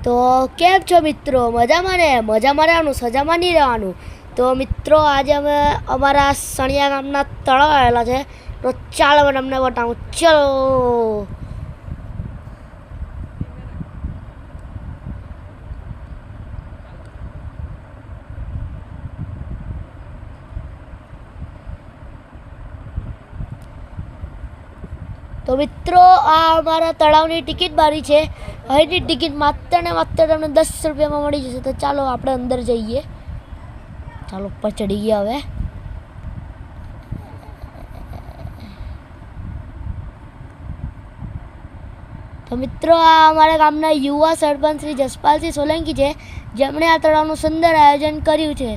તો કેમ છો મિત્રો? મજામાં ને? મજામાં રહેવાનું, સજામાં નહીં રહેવાનું. તો મિત્રો આજે અમે અમારા સણિયા ગામના તળાવ આવેલા છે, તો ચાલો હું તમને બતાવું. ચલો. તો મિત્રો આ અમારા તળાવની ટિકિટ બારી છે. અહીંની ટિકિટ માત્ર ને માત્ર તમને 10 રૂપિયામાં મળી જશે. તો ચાલો આપણે અંદર જઈએ. ચાલો ઉપર ચડી ગયા હવે. તો મિત્રો આ અમારા ગામના યુવા સરપંચ શ્રી જસપાલસિંહ સોલંકી છે, જેમણે આ તળાવનું સુંદર આયોજન કર્યું છે.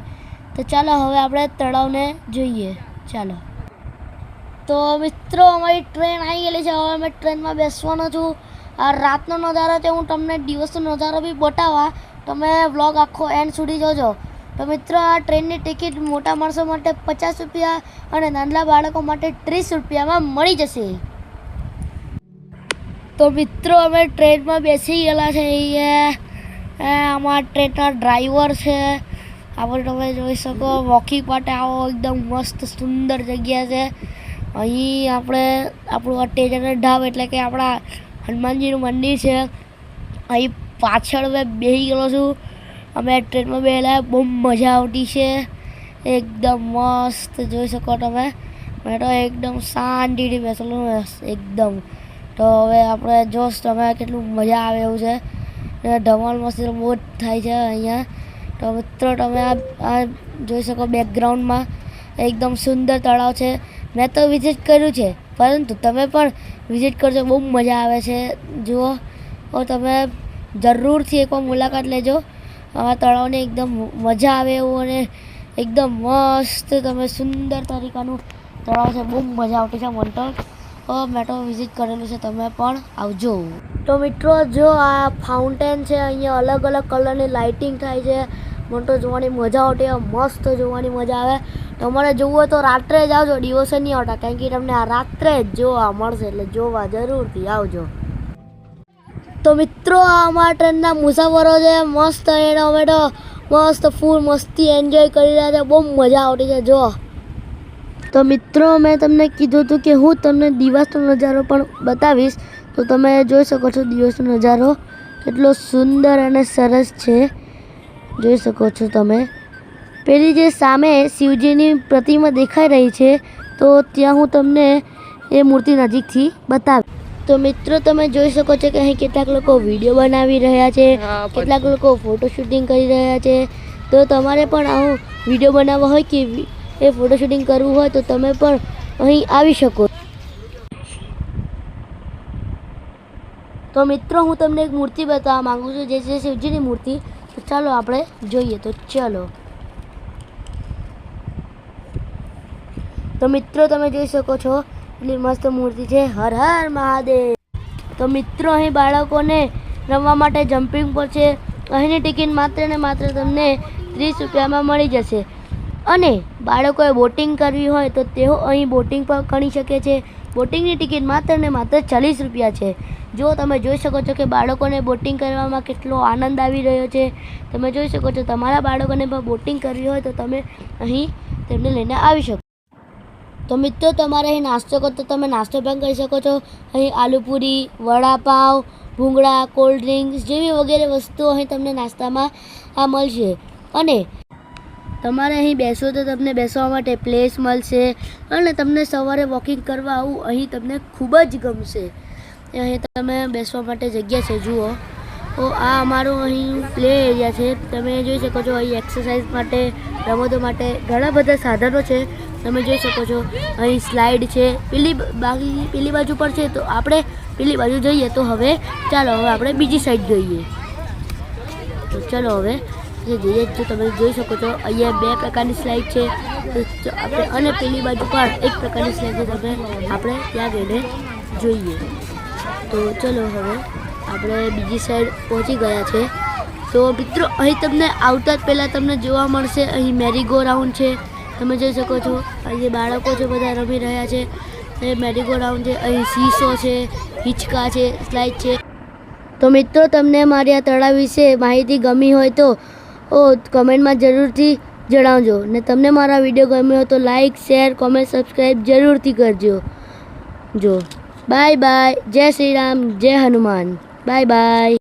તો ચાલો હવે આપણે તળાવને જોઈએ. ચાલો. તો મિત્રો અમારી ટ્રેન આવી ગયેલી છે. હવે અમે ટ્રેનમાં બેસવાનો છું. આ રાતનો નજારો છે, હું તમને દિવસનો નજારો બી બતાવવા. તમે વ્લોગ આખો એન્ડ સુધી જોજો. તો મિત્રો આ ટ્રેનની ટિકિટ મોટા માણસો માટે 50 રૂપિયા અને નાના બાળકો માટે 30 રૂપિયામાં મળી જશે. તો મિત્રો અમે ટ્રેનમાં બેસી ગયેલા છે. અમારા ટ્રેનના ડ્રાઈવર છે. આપણે તમે જોઈ શકો. વોકિંગ માટે આવો. એકદમ મસ્ત સુંદર જગ્યા છે. અહીં આપણે આપણું અટેજર ઢાબ એટલે કે આપણા હનુમાનજીનું મંદિર છે. અહીં પાછળ મેં બેસી ગયેલો છું. અમે ટ્રેનમાં બેસેલા, બહુ મજા આવતી છે. એકદમ મસ્ત જોઈ શકો તમે. મેં તો એકદમ શાંતિથી બેસેલું એકદમ. તો હવે આપણે જોશ તમે કેટલું મજા આવે એવું છે. ધમાલ મસ્તી બહુ જ થાય છે અહીંયા. તો મિત્રો તમે આ જોઈ શકો બેકગ્રાઉન્ડમાં એકદમ સુંદર તળાવ છે. મેં તો વિઝિટ કર્યું છે, પરંતુ તમે પણ વિઝિટ કરજો. બહુ મજા આવે છે. જુઓ તો તમે જરૂરથી એકવાર મુલાકાત લેજો. આ તળાવને એકદમ મજા આવે એવું અને એકદમ મસ્ત તમે સુંદર તરીકાનું તળાવ છે. બહુ મજા આવતી છે મને તો. મેં તો વિઝિટ કરેલું છે, તમે પણ આવજો. તો મિત્રો જો આ ફાઉન્ટેન છે. અહીંયા અલગ અલગ કલરની લાઇટિંગ થાય છે. મને તો જોવાની મજા આવતી. મસ્ત જોવાની મજા આવે. તમારે જોવું હોય તો રાત્રે જ આવજો, દિવસે નહીં આવતા, કારણ કે તમને આ રાત્રે જ જોવા મળશે. એટલે જોવા જરૂરથી આવજો. તો મિત્રો આ અમારા ટ્રેનના મુસાફરો છે. મસ્ત એને અમે તો મસ્ત ફૂલ મસ્તી એન્જોય કરી રહ્યા છે. બહુ મજા આવતી છે. જો તો મિત્રો મેં તમને કીધું હતું કે હું તમને દિવસનો નજારો પણ બતાવીશ. તો તમે જોઈ શકો છો દિવસનો નજારો કેટલો સુંદર અને સરસ છે. જોઈ શકો છો તમે. પેલી જે સામે શિવજીની પ્રતિમા દેખાઈ રહી છે, તો ત્યાં હું તમને એ મૂર્તિ નજીકથી બતાવીશ. તો મિત્રો તમે જોઈ શકો છો કે અહીં કેટલાક લોકો વિડીયો બનાવી રહ્યા છે, કેટલાક લોકો ફોટો શૂટિંગ કરી રહ્યા છે. તો તમારે પણ આવું વિડીયો બનાવવા હોય કે એ ફોટો શૂટિંગ કરવું હોય તો તમે પણ અહીં આવી શકો. તો મિત્રો હું તમને એક મૂર્તિ બતાવવા માંગુ છું, જે છે શિવજીની મૂર્તિ. તો ચાલો આપણે જોઈએ. તો ચાલો. તો મિત્રો તમે જોઈ શકો છો એટલી મસ્ત મૂર્તિ છે. હર હર મહાદેવ. તો મિત્રો અહીં બાળકોને રમવા માટે જમ્પિંગ પર છે. અહીંની ટિકિટ માત્ર ને માત્ર તમને 30 રૂપિયામાં મળી જશે. અને બાળકોએ બોટિંગ કરવી હોય તો તેઓ અહીં બોટિંગ પણ કરી શકે છે. બોટિંગની ટિકિટ માત્ર ને માત્ર 40 રૂપિયા છે. જો તમે જોઈ શકો છો કે બાળકોને બોટિંગ કરવામાં કેટલો આનંદ આવી રહ્યો છે. તમે જોઈ શકો છો. તમારા બાળકોને પણ બોટિંગ કરવી હોય તો તમે અહીં તેમને લઈને આવી શકો. તો મિત્રો તમારે અહીં નાસ્તો કરો તો તમે નાસ્તો પણ કરી શકો છો. અહીં આલુપૂરી, વડાપાવ, ભૂંગળા, કોલ્ડ ડ્રિંક્સ જેવી વગેરે વસ્તુઓ અહીં તમને નાસ્તામાં મળશે. અને તમારે અહીં બેસો તો તમને બેસવા માટે પ્લેસ મળશે. અને તમને સવારે વોકિંગ કરવા આવું અહીં તમને ખૂબ જ ગમશે. અહીં તમે બેસવા માટે જગ્યા છે. જુઓ તો આ અમારું અહીં પ્લે એરિયા છે. તમે જોઈ શકો છો અહીં એક્સરસાઇઝ માટે, રમતો માટે ઘણા બધા સાધનો છે. તમે જોઈ શકો છો અહીં સ્લાઇડ છે. પેલી બાજુ પર છે, તો આપણે પેલી બાજુ જઈએ. તો હવે ચાલો હવે આપણે બીજી સાઈડ જોઈએ. તો ચલો હવે જઈએ. જો તમે જોઈ શકો છો અહીંયા 2 પ્રકારની સ્લાઇડ છે. તો આપણે અને પેલી બાજુ પર એક પ્રકારની સ્લાઇડ છે. તમે આપણે ત્યાં જઈને જોઈએ. તો ચલો હવે આપણે બીજી સાઈડ પહોંચી ગયા છે. તો મિત્રો અહીં તમને આવતા જ પહેલાં તમને જોવા મળશે અહીં મેરીગો રાઉન્ડ છે. તમે જોઈ શકો છો અહીં બાળકો છે બધા રમી રહ્યા છે. એ મેરીગો રાઉન્ડ છે. અહીં સીસો છે, હિંચકા છે, સ્લાઇડ છે. તો મિત્રો તમને મારી આ તળાવ વિશે માહિતી ગમી હોય તો કમેન્ટમાં જરૂરથી જણાવજો ને તમને મારા વિડીયો ગમ્યો હોય તો લાઈક શેર કોમેન્ટ સબસ્ક્રાઈબ જરૂરથી કરજો બાય બાય જય શ્રી રામ જય હનુમાન બાય બાય